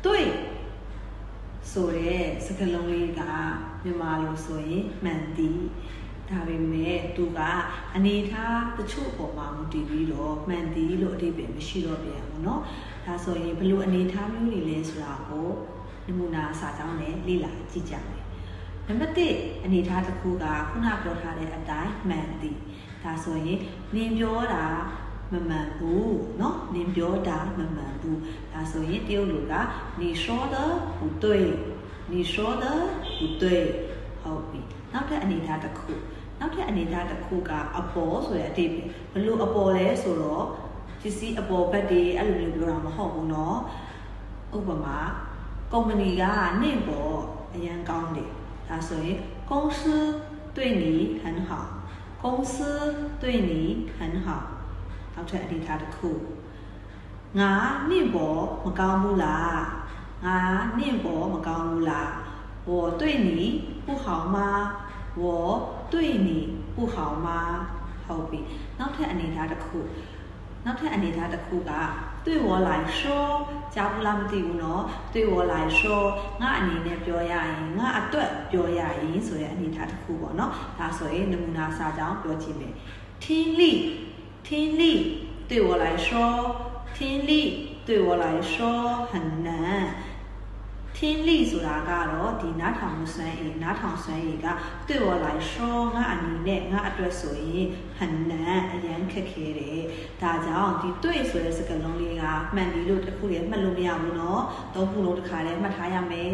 对ဆိုတဲ့စကားလုံးလေးကမြန်မာလိုဆိုရင်မှန်သည်ဒါပေမဲ့သူကအနေထားတချို့ပေါ်မှာမူတည်ပြီးတော့မှန်သည်လို့အဓိပ္ပာယ်မရှိတော့ပြန်ဘူးเนาะဒါဆိုရင်ဘယ်လိုအနေထားမျိုးတွေလဲဆိုတာကိုနမူနာစာကြောင်းနဲ့လေ့လာကြည့်ကြမယ်နံပါတ်1အနေထားတစ်ခုကခုနပြောထားတဲ့အတိုင်းမှန်သည်ဒါဆိုရင်နင်ပြောတာမမှန်ဘူးเนาะနင်ပြောတာမမှန်ဘူးဒါဆိုရင်တရုတ်လူက你说的不对你说的不对ဟုတ်ပြီနောက်ထပ်အနေထားတစ်ခုကအပေါ်ဆိုတဲ့အဓိပ္ပာယ်ဘလို့အပေါ်လဲဆိုတော့ပစ္စည်းအပေါ်ဘက်တွေအဲ့လိုမျိုးပြောတာမဟုတ်ဘူးเนาะဥပမာကုမ္ပဏီကနင့်ပေါ်အရန်ကောင်းတယ်ဒါဆိုရင်公司对你很好公司对你很好နောက်ထပ်အနေထားတစ်ခုငါနင့်ပေါ်မကောင်းဘူးလားငါနင့်ပေါ်မကောင်းဘူးလား我对你不好吗我对你不好吗ဟုတ်ပြီနောက်ထပ်အနေထားတစ်ခုက对我来说ကြားဘူးလားမသိဘူးเนาะ对我来说ငါအနေနဲ့ပြောရရင်ငါအတွက်ပြောရရင်ဆိုတဲ့အနေထားတစ်ခုပေါ့เนาะဒါဆိုရင်နမူနာစာကြောင်းပြောကြည့်မယ်听力对我来说听力对我来说很难听力ဆိုတာကတော့ဒီနားထောင်မှုစွမ်းရည်က对我来说ငါအနေနဲ့ငါအတွက်ဆိုရင်很难အရန်ခက်ခဲတယ်ဒါကြောင့်ဒီ对ဆိုတဲ့စကားလုံးလေးကမှန်ပြီလို့တစ်ခုလည်းမှတ်လို့မရဘူးเนาะသုံးခုလုံးတစ်ခါလည်းမှတ်ထားရမယ်